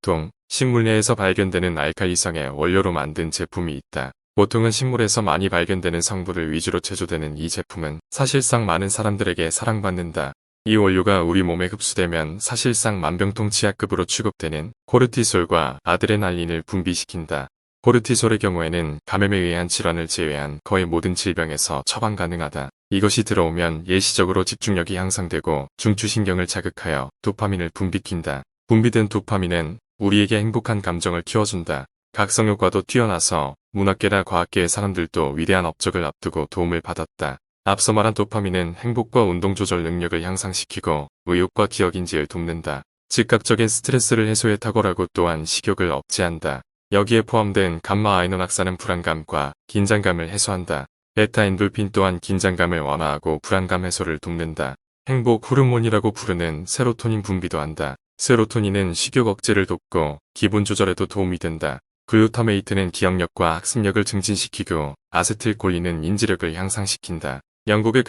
보통 식물 내에서 발견되는 알칼리성의 원료로 만든 제품이 있다. 보통은 식물에서 많이 발견되는 성분을 위주로 제조되는 이 제품은 사실상 많은 사람들에게 사랑받는다. 이 원료가 우리 몸에 흡수되면 사실상 만병통치약급으로 취급되는 코르티솔과 아드레날린을 분비시킨다. 코르티솔의 경우에는 감염에 의한 질환을 제외한 거의 모든 질병에서 처방 가능하다. 이것이 들어오면 일시적으로 집중력이 향상되고 중추신경을 자극하여 도파민을 분비킨다. 분비된 도파민은 우리에게 행복한 감정을 키워준다. 각성효과도 뛰어나서 문학계나 과학계의 사람들도 위대한 업적을 앞두고 도움을 받았다. 앞서 말한 도파민은 행복과 운동조절 능력을 향상시키고 의욕과 기억인지를 돕는다. 즉각적인 스트레스를 해소해 탁월하고 또한 식욕을 억제한다. 여기에 포함된 감마아미노낙산은 불안감과 긴장감을 해소한다. 베타엔돌핀 또한 긴장감을 완화하고 불안감 해소를 돕는다. 행복 호르몬이라고 부르는 세로토닌 분비도 한다. 세로토닌은 식욕 억제를 돕고 기분 조절에도 도움이 된다. 글루타메이트는 기억력과 학습력을 증진시키고 아세틸콜린은 인지력을 향상시킨다. 영국의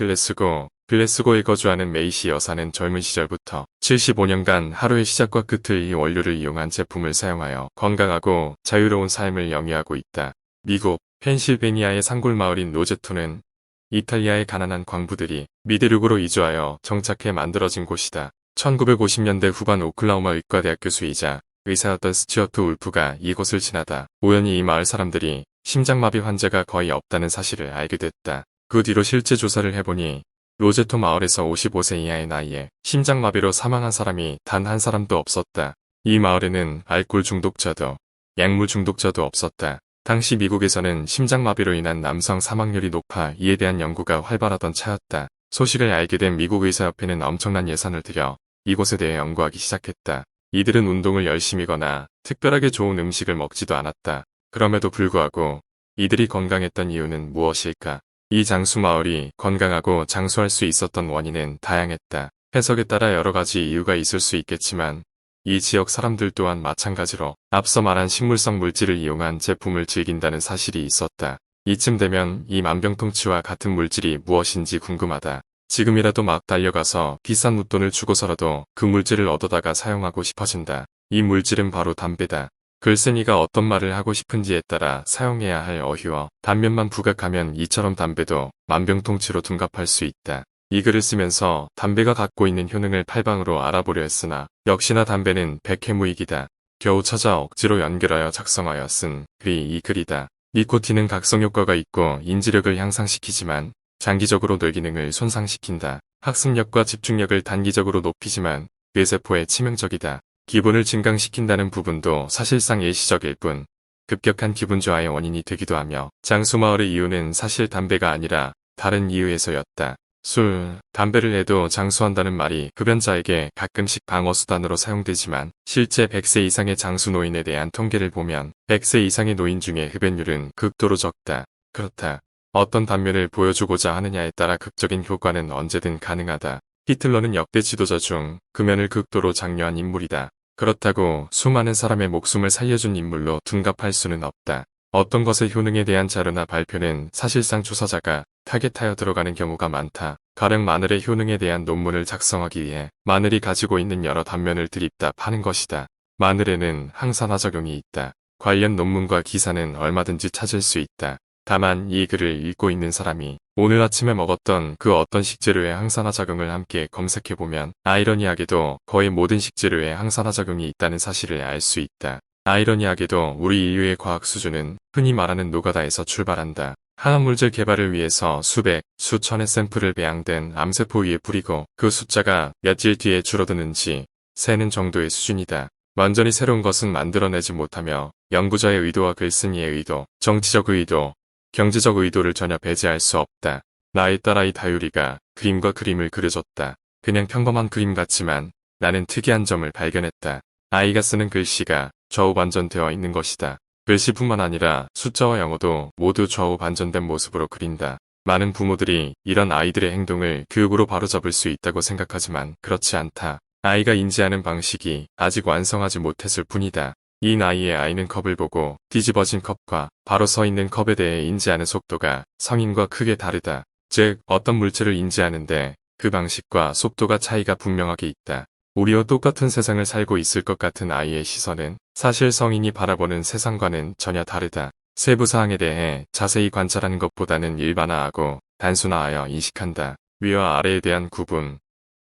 글래스고에 거주하는 메이시 여사는 젊은 시절부터 75년간 하루의 시작과 끝을 이 원료를 이용한 제품을 사용하여 건강하고 자유로운 삶을 영위하고 있다. 미국 펜실베니아의 산골 마을인 로제토는 이탈리아의 가난한 광부들이 미대륙으로 이주하여 정착해 만들어진 곳이다. 1950년대 후반 오클라호마 의과대학 교수이자 의사였던 스튜어트 울프가 이곳을 지나다 우연히 이 마을 사람들이 심장마비 환자가 거의 없다는 사실을 알게 됐다. 그 뒤로 실제 조사를 해보니 로제토 마을에서 55세 이하의 나이에 심장마비로 사망한 사람이 단 한 사람도 없었다. 이 마을에는 알코올 중독자도 약물 중독자도 없었다. 당시 미국에서는 심장마비로 인한 남성 사망률이 높아 이에 대한 연구가 활발하던 차였다. 소식을 알게 된 미국 의사협회는 엄청난 예산을 들여 이곳에 대해 연구하기 시작했다. 이들은 운동을 열심히 거나 특별하게 좋은 음식을 먹지도 않았다. 그럼에도 불구하고 이들이 건강했던 이유는 무엇일까? 이 장수 마을이 건강하고 장수할 수 있었던 원인은 다양했다. 해석에 따라 여러 가지 이유가 있을 수 있겠지만 이 지역 사람들 또한 마찬가지로 앞서 말한 식물성 물질을 이용한 제품을 즐긴다는 사실이 있었다. 이쯤 되면 이 만병통치와 같은 물질이 무엇인지 궁금하다. 지금이라도 막 달려가서 비싼 웃돈을 주고서라도 그 물질을 얻어다가 사용하고 싶어진다. 이 물질은 바로 담배다. 글쎄 네가 어떤 말을 하고 싶은지에 따라 사용해야 할 어휘와 단면만 부각하면 이처럼 담배도 만병통치로 둔갑할 수 있다. 이 글을 쓰면서 담배가 갖고 있는 효능을 팔방으로 알아보려 했으나 역시나 담배는 백해무익이다. 겨우 찾아 억지로 연결하여 작성하여 쓴 글이 이 글이다. 니코틴은 각성효과가 있고 인지력을 향상시키지만 장기적으로 뇌기능을 손상시킨다. 학습력과 집중력을 단기적으로 높이지만 뇌세포에 치명적이다. 기분을 증강시킨다는 부분도 사실상 일시적일 뿐 급격한 기분 저하의 원인이 되기도 하며 장수마을의 이유는 사실 담배가 아니라 다른 이유에서였다. 술, 담배를 해도 장수한다는 말이 흡연자에게 가끔씩 방어수단으로 사용되지만 실제 100세 이상의 장수 노인에 대한 통계를 보면 100세 이상의 노인 중에 흡연율은 극도로 적다. 그렇다. 어떤 단면을 보여주고자 하느냐에 따라 극적인 효과는 언제든 가능하다. 히틀러는 역대 지도자 중 금연을 극도로 장려한 인물이다. 그렇다고 수많은 사람의 목숨을 살려준 인물로 둔갑할 수는 없다. 어떤 것의 효능에 대한 자료나 발표는 사실상 조사자가 타겟하여 들어가는 경우가 많다. 가령 마늘의 효능에 대한 논문을 작성하기 위해 마늘이 가지고 있는 여러 단면을 드립다 파는 것이다. 마늘에는 항산화작용이 있다. 관련 논문과 기사는 얼마든지 찾을 수 있다. 다만 이 글을 읽고 있는 사람이 오늘 아침에 먹었던 그 어떤 식재료의 항산화작용을 함께 검색해보면 아이러니하게도 거의 모든 식재료에 항산화작용이 있다는 사실을 알 수 있다. 아이러니하게도 우리 인류의 과학 수준은 흔히 말하는 노가다에서 출발한다. 항암물질 개발을 위해서 수백, 수천의 샘플을 배양된 암세포 위에 뿌리고 그 숫자가 며칠 뒤에 줄어드는지 세는 정도의 수준이다. 완전히 새로운 것은 만들어내지 못하며 연구자의 의도와 글쓴이의 의도, 정치적 의도, 경제적 의도를 전혀 배제할 수 없다. 나의 딸아이 다유리가 그림과 그림을 그려줬다. 그냥 평범한 그림 같지만 나는 특이한 점을 발견했다. 아이가 쓰는 글씨가 좌우 반전되어 있는 것이다. 글씨뿐만 아니라 숫자와 영어도 모두 좌우 반전된 모습으로 그린다. 많은 부모들이 이런 아이들의 행동을 교육으로 바로잡을 수 있다고 생각하지만 그렇지 않다. 아이가 인지하는 방식이 아직 완성하지 못했을 뿐이다. 이 나이에 아이는 컵을 보고 뒤집어진 컵과 바로 서 있는 컵에 대해 인지하는 속도가 성인과 크게 다르다. 즉 어떤 물체를 인지하는데 그 방식과 속도가 차이가 분명하게 있다. 우리와 똑같은 세상을 살고 있을 것 같은 아이의 시선은 사실 성인이 바라보는 세상과는 전혀 다르다. 세부 사항에 대해 자세히 관찰하는 것보다는 일반화하고 단순화하여 인식한다. 위와 아래에 대한 구분,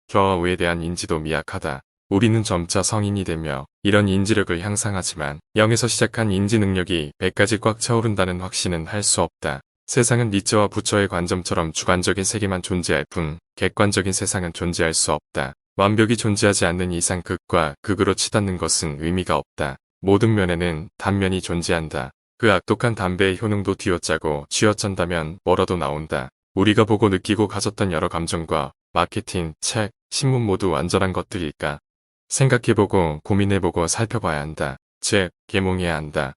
좌와 우에 대한 인지도 미약하다. 우리는 점차 성인이 되며 이런 인지력을 향상하지만 0에서 시작한 인지 능력이 100까지 꽉 차오른다는 확신은 할 수 없다. 세상은 니츠와 부처의 관점처럼 주관적인 세계만 존재할 뿐 객관적인 세상은 존재할 수 없다. 완벽이 존재하지 않는 이상 극과 극으로 치닫는 것은 의미가 없다. 모든 면에는 단면이 존재한다. 그 악독한 담배의 효능도 뒤어짜고 쥐어짠다면 뭐라도 나온다. 우리가 보고 느끼고 가졌던 여러 감정과 마케팅, 책, 신문 모두 완전한 것들일까? 생각해보고 고민해보고 살펴봐야 한다. 즉, 계몽해야 한다.